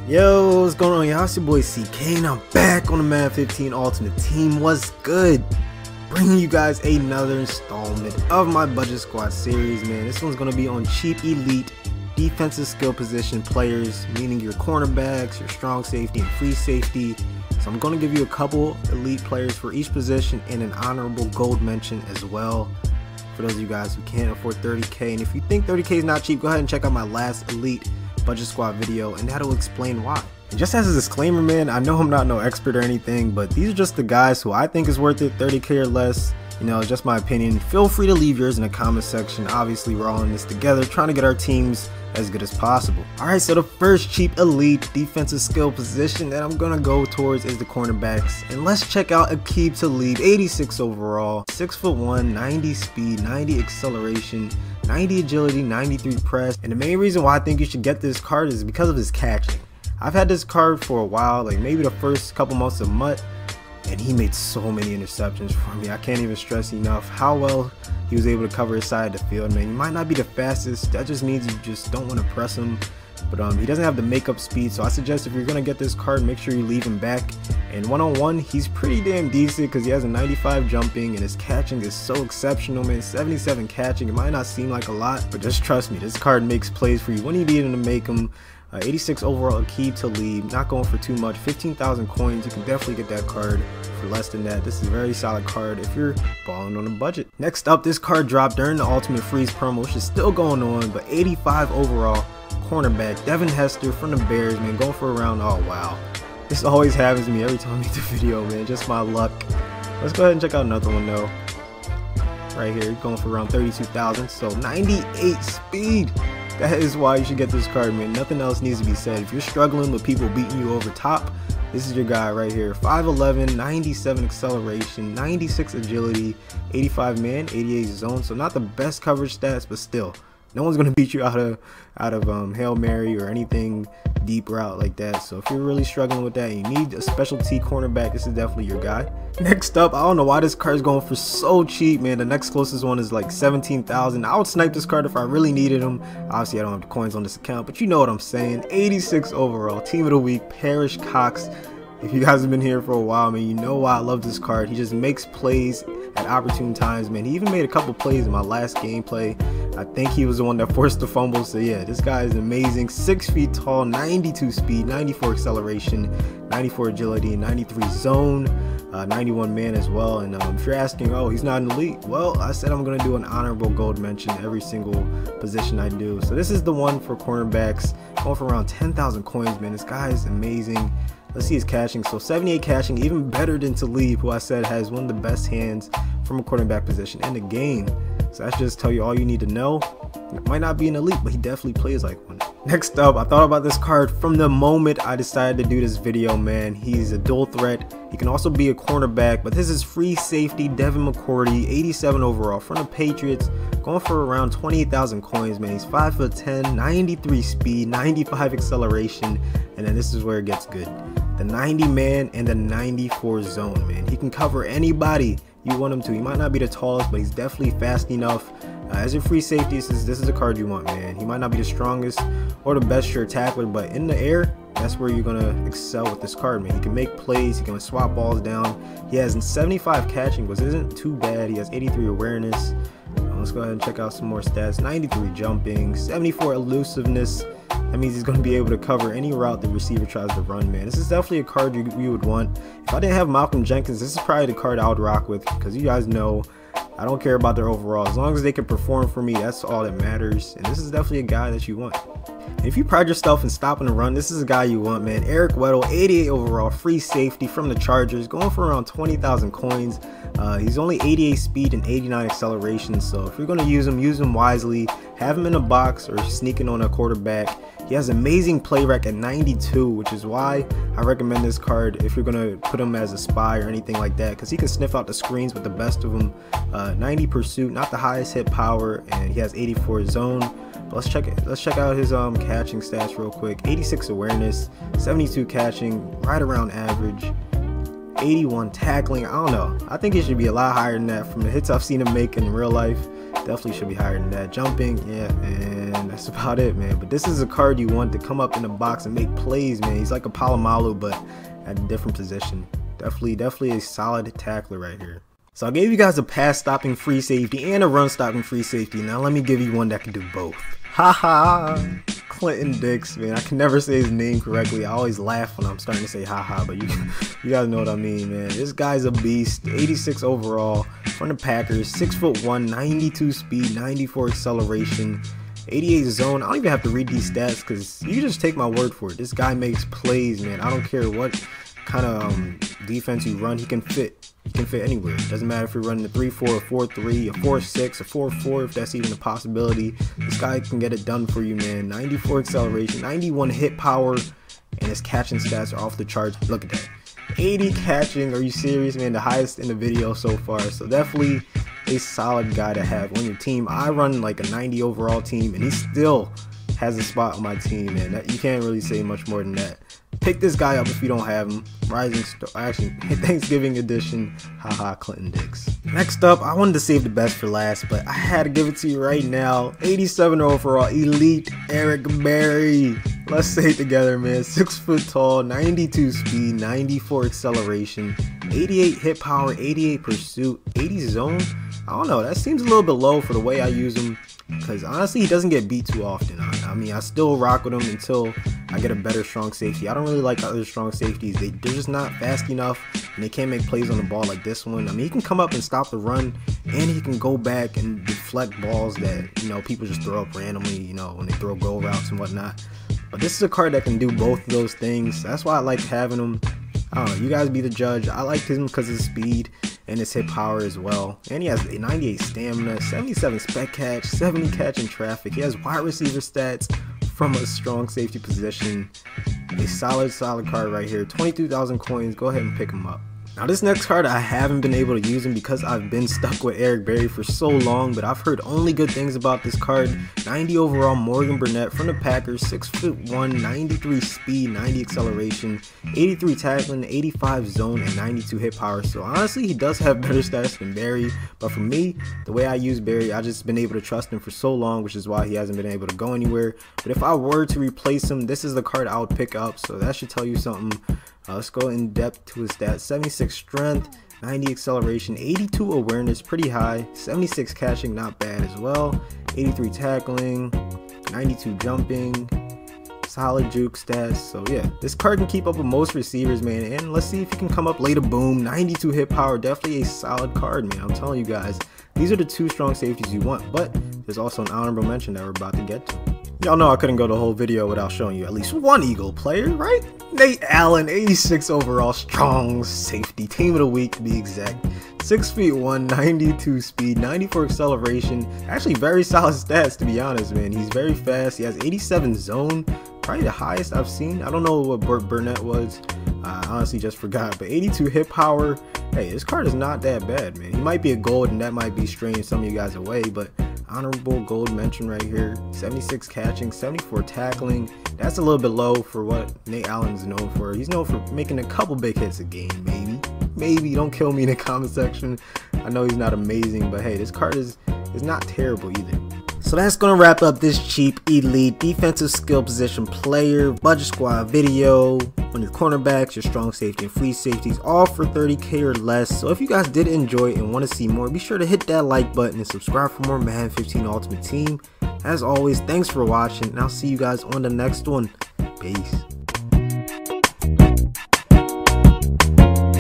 Yo, what's going on, y'all? It's your boy CK and I'm back on the Madden 15 Ultimate Team. What's good? Bringing you guys another installment of my Budget Squad series, man. This one's going to be on cheap elite defensive skill position players, meaning your cornerbacks, your strong safety, and free safety. So I'm going to give you a couple elite players for each position and an honorable gold mention as well. For those of you guys who can't afford 30K, and if you think 30K is not cheap, go ahead and check out my last elite Budget Squad video and that'll explain why. And just as a disclaimer, man, I know I'm not no expert or anything, but these are just the guys who I think is worth it, 30K or less. You know, just my opinion. Feel free to leave yours in the comment section. Obviously, we're all in this together, trying to get our teams as good as possible. Alright, so the first cheap elite defensive skill position that I'm gonna go towards is the cornerbacks. And let's check out Aqib Talib, 86 overall, 6'1", 90 speed, 90 acceleration, 90 agility, 93 press. And the main reason why I think you should get this card is because of his catching. I've had this card for a while, like maybe the first couple months of MUT, and he made so many interceptions for me. I can't even stress enough how well he was able to cover his side of the field, man. He might not be the fastest, that just means you just don't want to press him, but he doesn't have the makeup speed. So I suggest if you're gonna get this card, make sure you leave him back. And one-on-one, he's pretty damn decent because he has a 95 jumping and his catching is so exceptional, man. 77 catching. It might not seem like a lot, but just trust me, this card makes plays for you when you need him to make them. 86 overall Aqib Talib, not going for too much, 15,000 coins. You can definitely get that card for less than that. This is a very solid card if you're balling on a budget. Next up, this card dropped during the Ultimate Freeze promo, which is still going on, but 85 overall cornerback Devin Hester from the Bears, man, going for around, oh wow, this always happens to me every time I make the video, man, just my luck. Let's go ahead and check out another one though. Right here, going for around 32,000, so 98 speed. That is why you should get this card, man. Nothing else needs to be said. If you're struggling with people beating you over top, this is your guy right here. 5'11", 97 acceleration, 96 agility, 85 man, 88 zone. So not the best coverage stats, but still, no one's gonna beat you out of Hail Mary or anything deep route like that. So if you're really struggling with that and you need a specialty cornerback, this is definitely your guy. Next up, I don't know why this card is going for so cheap, man. The next closest one is like 17,000. I would snipe this card if I really needed him. Obviously, I don't have the coins on this account, but you know what I'm saying. 86 overall, team of the week, Perrish Cox. If you guys have been here for a while, man, you know why I love this card. He just makes plays at opportune times, man. He even made a couple plays in my last gameplay. I think he was the one that forced the fumble. So yeah, this guy is amazing. 6 feet tall, 92 speed, 94 acceleration, 94 agility, 93 zone, 91 man as well. And if you're asking, oh, he's not an elite, well, I said I'm gonna do an honorable gold mention every single position I do. So this is the one for cornerbacks, going for around 10,000 coins, man. This guy is amazing. Let's see his catching. So 78 catching, even better than Talib, who I said has one of the best hands from a quarterback position in the game. So that's just tell you all you need to know. It might not be an elite, but he definitely plays like one. Next up, I thought about this card from the moment I decided to do this video, man. He's a dual threat. He can also be a cornerback, but this is free safety Devin McCourty, 87 overall from the Patriots, going for around 28,000 coins, man. He's 5'10", 93 speed, 95 acceleration, and then this is where it gets good. The 90 man and the 94 zone, man. He can cover anybody you want him to. He might not be the tallest, but he's definitely fast enough. As your free safety, this is a card you want, man. He might not be the strongest or the best sure tackler, but in the air, that's where you're gonna excel with this card, man. He can make plays, he can swap balls down. He has 75 catching, which isn't too bad. He has 83 awareness. Let's go ahead and check out some more stats. 93 jumping, 74 elusiveness. That means he's going to be able to cover any route the receiver tries to run, man. This is definitely a card you would want. If I didn't have Malcolm Jenkins, this is probably the card I would rock with, because you guys know I don't care about their overall. As long as they can perform for me, that's all that matters. And this is definitely a guy that you want. And if you pride yourself in stopping the run, this is a guy you want, man. Weddle, 88 overall, free safety from the Chargers, going for around 20,000 coins. He's only 88 speed and 89 acceleration, so if you're going to use him wisely. Have him in a box or sneaking on a quarterback. He has amazing play rec at 92, which is why I recommend this card if you're going to put him as a spy or anything like that, because he can sniff out the screens with the best of them. 90 pursuit, not the highest hit power, and he has 84 zone. But let's check out his catching stats real quick. 86 awareness, 72 catching, right around average. 81 tackling. I don't know, I think it should be a lot higher than that from the hits I've seen him make in real life. Definitely should be higher than that. Jumping, yeah, and that's about it, man. But this is a card you want to come up in the box and make plays, man. He's like a Palomalu, but at a different position. Definitely a solid tackler right here. So I gave you guys a pass stopping free safety and a run stopping free safety. Now let me give you one that can do both. Haha, Clinton Dix, man. I can never say his name correctly. I always laugh when I'm starting to say haha, but you guys know what I mean, man. This guy's a beast. 86 overall from the Packers. 6'1", 92 speed, 94 acceleration, 88 zone. I don't even have to read these stats because you just take my word for it. This guy makes plays, man. I don't care what kind of defense you run. He can fit. He can fit anywhere. It doesn't matter if you're running a 3-4, a 4-3, a 4-6, a 4-4, if that's even a possibility. This guy can get it done for you, man. 94 acceleration, 91 hit power, and his catching stats are off the charts. Look at that. 80 catching. Are you serious, man? The highest in the video so far. So definitely a solid guy to have on your team. I run like a 90 overall team, and he still has a spot on my team, man. You can't really say much more than that. Pick this guy up if you don't have him. Rising Star, actually, Thanksgiving edition. Haha, Clinton Dix. Next up, I wanted to save the best for last, but I had to give it to you right now. 87 overall, elite Eric Berry. Let's say it together, man. 6 foot tall, 92 speed, 94 acceleration, 88 hit power, 88 pursuit, 80 zone. I don't know. That seems a little bit low for the way I use him. Because honestly, he doesn't get beat too often. I mean, I still rock with him until I get a better strong safety. I don't really like other strong safeties. They're just not fast enough, and they can't make plays on the ball like this one. I mean, he can come up and stop the run, and he can go back and deflect balls that, you know, people just throw up randomly, you know, when they throw go routes and whatnot. But this is a card that can do both of those things. That's why I like having him. I don't know, you guys be the judge. I like him because of his speed and his hit power as well. And he has a 98 stamina, 77 spec catch, 70 catch in traffic. He has wide receiver stats from a strong safety position. A solid card right here. 22,000 coins. Go ahead and pick him up. Now this next card, I haven't been able to use him because I've been stuck with Eric Berry for so long, but I've heard only good things about this card. 90 overall, Morgan Burnett from the Packers, 6'1", 93 speed, 90 acceleration, 83 tackling, 85 zone, and 92 hit power. So honestly, he does have better stats than Berry, but for me, the way I use Berry, I've just been able to trust him for so long, which is why he hasn't been able to go anywhere. But if I were to replace him, this is the card I would pick up, so that should tell you something. Let's go in depth to his stats. 76 strength, 90 acceleration, 82 awareness, pretty high, 76 catching, not bad as well, 83 tackling, 92 jumping, solid juke stats. So yeah, this card can keep up with most receivers, man, and let's see if he can come up later. Boom, 92 hit power, definitely a solid card, man. I'm telling you guys, these are the two strong safeties you want, but there's also an honorable mention that we're about to get to. Y'all know I couldn't go the whole video without showing you at least one Eagle player, right? Nate Allen, 86 overall, strong safety, team of the week to be exact. 6'1", 92 speed, 94 acceleration. Actually, very solid stats to be honest, man. He's very fast. He has 87 zone, probably the highest I've seen. I don't know what Burnett was. I honestly just forgot. But 82 hit power. Hey, this card is not that bad, man. He might be a gold, and that might be straying some of you guys away, but honorable gold mention right here. 76 catching, 74 tackling. That's a little bit low for what Nate Allen's known for. He's known for making a couple big hits a game, maybe. Don't kill me in the comment section. I know he's not amazing, but hey, this card is not terrible either. So that's gonna wrap up this cheap elite defensive skill position player budget squad video on your cornerbacks, your strong safety and free safeties, all for 30k or less. So if you guys did enjoy and want to see more, be sure to hit that like button and subscribe for more Madden 15 Ultimate Team. As always, thanks for watching, and I'll see you guys on the next one. Peace.